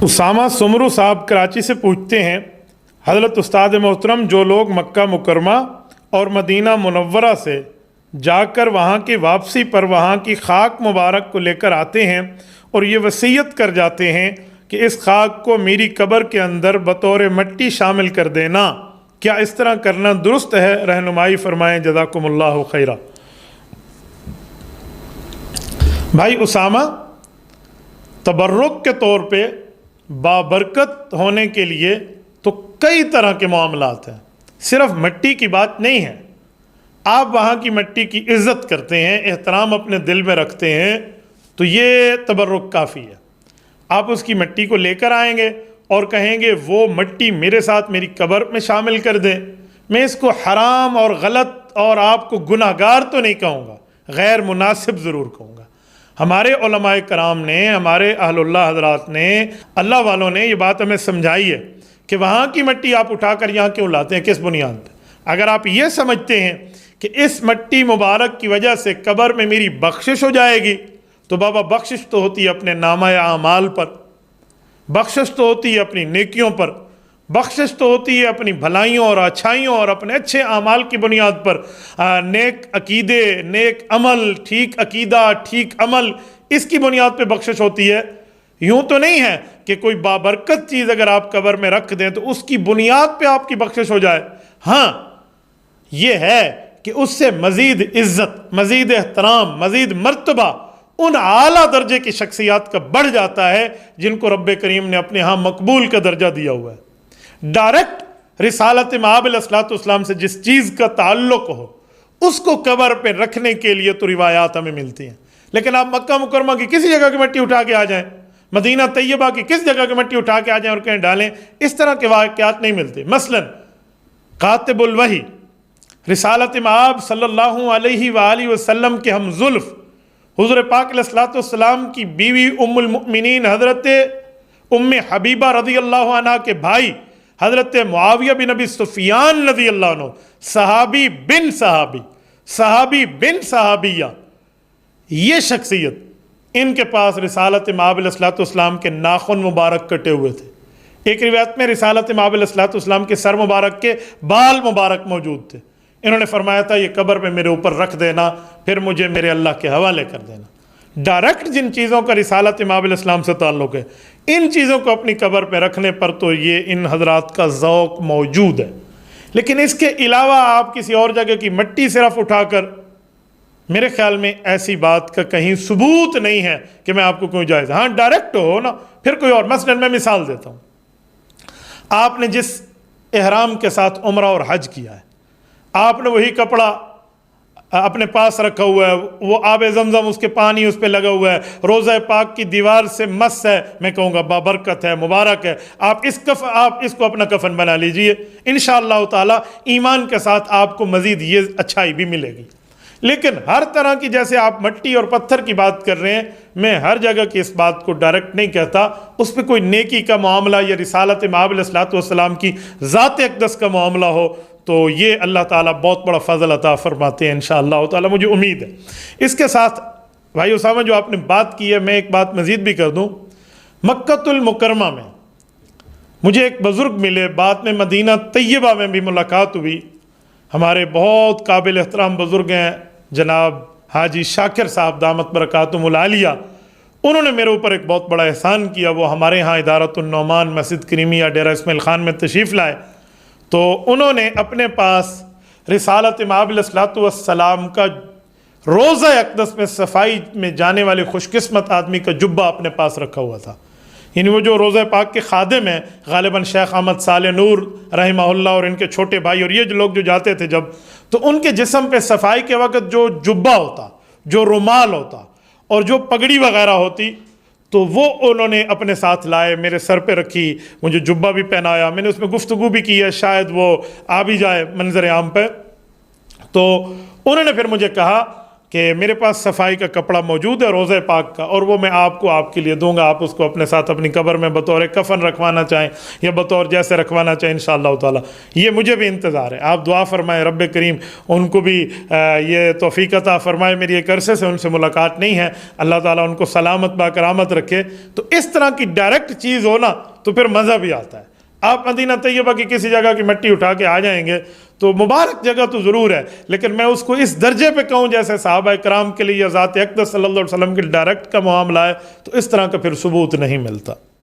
اسامہ سمرو صاحب کراچی سے پوچھتے ہیں، حضرت استاد محترم، جو لوگ مکہ مکرمہ اور مدینہ منورہ سے جا کر وہاں کی واپسی پر وہاں کی خاک مبارک کو لے کر آتے ہیں اور یہ وصیت کر جاتے ہیں کہ اس خاک کو میری قبر کے اندر بطور مٹی شامل کر دینا، کیا اس طرح کرنا درست ہے؟ رہنمائی فرمائیں، جزاکم اللہ خیرہ۔ بھائی اسامہ، تبرک کے طور پہ بابرکت ہونے کے لیے تو کئی طرح کے معاملات ہیں، صرف مٹی کی بات نہیں ہے۔ آپ وہاں کی مٹی کی عزت کرتے ہیں، احترام اپنے دل میں رکھتے ہیں، تو یہ تبرک کافی ہے۔ آپ اس کی مٹی کو لے کر آئیں گے اور کہیں گے وہ مٹی میرے ساتھ میری قبر میں شامل کر دیں، میں اس کو حرام اور غلط اور آپ کو گناہ گار تو نہیں کہوں گا، غیر مناسب ضرور کہوں گا۔ ہمارے علماء کرام نے، ہمارے اہل اللہ حضرات نے، اللہ والوں نے یہ بات ہمیں سمجھائی ہے کہ وہاں کی مٹی آپ اٹھا کر یہاں کیوں لاتے ہیں، کس بنیاد پہ؟ اگر آپ یہ سمجھتے ہیں کہ اس مٹی مبارک کی وجہ سے قبر میں میری بخشش ہو جائے گی، تو بابا بخشش تو ہوتی ہے اپنے نامہ اعمال پر، بخشش تو ہوتی ہے اپنی نیکیوں پر، بخشش تو ہوتی ہے اپنی بھلائیوں اور اچھائیوں اور اپنے اچھے اعمال کی بنیاد پر۔ نیک عقیدے، نیک عمل، ٹھیک عقیدہ، ٹھیک عمل، اس کی بنیاد پہ بخشش ہوتی ہے۔ یوں تو نہیں ہے کہ کوئی بابرکت چیز اگر آپ قبر میں رکھ دیں تو اس کی بنیاد پہ آپ کی بخشش ہو جائے۔ ہاں، یہ ہے کہ اس سے مزید عزت، مزید احترام، مزید مرتبہ ان اعلیٰ درجے کی شخصیات کا بڑھ جاتا ہے جن کو رب کریم نے اپنے ہاں مقبول کا درجہ دیا ہوا ہے۔ ڈائریکٹ رسالت مآب علیہ الصلوۃ والسلام سے جس چیز کا تعلق ہو اس کو قبر پہ رکھنے کے لیے تو روایات ہمیں ملتی ہیں، لیکن آپ مکہ مکرمہ کی کسی جگہ کی مٹی اٹھا کے آ جائیں، مدینہ طیبہ کی کس جگہ کی مٹی اٹھا کے آ جائیں اور کہیں ڈالیں، اس طرح کے واقعات نہیں ملتے۔ مثلا کاتب الوحی رسالت مآب صلی اللہ علیہ وآلہ وسلم کے ہم زلف حضور پاک علیہ الصلوۃ والسلام کی بیوی ام المؤمنین حضرت ام حبیبہ رضی اللہ عنہ کے بھائی حضرت معاویہ بن ابی سفیان رضی اللہ عنہ، صحابی بن صحابی، صحابی بن صحابیہ، یہ شخصیت، ان کے پاس رسالت مآب علیہ الصلوۃ والسلام کے ناخن مبارک کٹے ہوئے تھے۔ ایک روایت میں رسالت مآب علیہ الصلوۃ والسلام کے سر مبارک کے بال مبارک موجود تھے۔ انہوں نے فرمایا تھا یہ قبر پہ میرے اوپر رکھ دینا، پھر مجھے میرے اللہ کے حوالے کر دینا۔ ڈائریکٹ جن چیزوں کا رسالت مآب علیہ السلام سے تعلق ہے، ان چیزوں کو اپنی قبر پہ رکھنے پر تو یہ ان حضرات کا ذوق موجود ہے، لیکن اس کے علاوہ آپ کسی اور جگہ کی مٹی صرف اٹھا کر، میرے خیال میں ایسی بات کا کہیں ثبوت نہیں ہے کہ میں آپ کو کوئی جائز۔ ہاں ڈائریکٹ ہو نا، پھر کوئی اور۔ مثلا میں مثال دیتا ہوں، آپ نے جس احرام کے ساتھ عمرہ اور حج کیا ہے، آپ نے وہی کپڑا اپنے پاس رکھا ہوا ہے، وہ آب زمزم اس کے پانی اس پہ لگا ہوا ہے، روضہ پاک کی دیوار سے مس ہے، میں کہوں گا بابرکت ہے، مبارک ہے، آپ اس کو اپنا کفن بنا لیجئے، انشاءاللہ تعالی ایمان کے ساتھ آپ کو مزید یہ اچھائی بھی ملے گی۔ لیکن ہر طرح کی، جیسے آپ مٹی اور پتھر کی بات کر رہے ہیں، میں ہر جگہ کی اس بات کو ڈائریکٹ نہیں کہتا، اس پہ کوئی نیکی کا معاملہ یا رسالت مآب علیہ الصلوۃ والسلام کی ذات اقدس کا معاملہ ہو تو یہ اللہ تعالیٰ بہت بڑا فضل عطا فرماتے ہیں انشاءاللہ تعالیٰ، مجھے امید ہے۔ اس کے ساتھ بھائی اسامہ جو آپ نے بات کی ہے، میں ایک بات مزید بھی کر دوں۔ مکۃ المکرمہ میں مجھے ایک بزرگ ملے، بعد میں مدینہ طیبہ میں بھی ملاقات ہوئی، ہمارے بہت قابل احترام بزرگ ہیں جناب حاجی شاکر صاحب دامت برکاتہم العالیہ۔ انہوں نے میرے اوپر ایک بہت بڑا احسان کیا، وہ ہمارے ہاں ادارۃ النعمان مسجد کریمیہ ڈیرہ اسماعیل خان میں تشریف لائے، تو انہوں نے اپنے پاس رسالت مآب علیہ الصلوۃ والسلام کا روضہ اقدس میں صفائی میں جانے والے خوش قسمت آدمی کا جبہ اپنے پاس رکھا ہوا تھا۔ یعنی وہ جو روضہ پاک کے خادم ہیں، غالباً شیخ احمد صالح نور رحمہ اللہ اور ان کے چھوٹے بھائی اور یہ لوگ جو جاتے تھے جب، تو ان کے جسم پہ صفائی کے وقت جو جبہ ہوتا، جو رومال ہوتا اور جو پگڑی وغیرہ ہوتی، تو وہ انہوں نے اپنے ساتھ لائے، میرے سر پہ رکھی، مجھے جبہ بھی پہنایا، میں نے اس میں گفتگو بھی کی ہے، شاید وہ آ بھی جائے منظر عام پہ۔ تو انہوں نے پھر مجھے کہا کہ میرے پاس صفائی کا کپڑا موجود ہے روضہ پاک کا، اور وہ میں آپ کو آپ کے لیے دوں گا، آپ اس کو اپنے ساتھ اپنی قبر میں بطور کفن رکھوانا چاہیں یا بطور جیسے رکھوانا چاہیں انشاءاللہ تعالی، یہ مجھے بھی انتظار ہے۔ آپ دعا فرمائیں رب کریم ان کو بھی یہ توفیق عطا فرمائے، میری ایک عرصے سے ان سے ملاقات نہیں ہے، اللہ تعالیٰ ان کو سلامت با کرامت رکھے۔ تو اس طرح کی ڈائریکٹ چیز ہو نا تو پھر مزہ بھی آتا ہے۔ آپ مدینہ طیبہ کی کسی جگہ کی مٹی اٹھا کے آ جائیں گے تو مبارک جگہ تو ضرور ہے، لیکن میں اس کو اس درجے پہ کہوں جیسے صحابہ کرام کے لیے یا ذات اقدس صلی اللہ علیہ وسلم کے ڈائریکٹ کا معاملہ ہے، تو اس طرح کا پھر ثبوت نہیں ملتا۔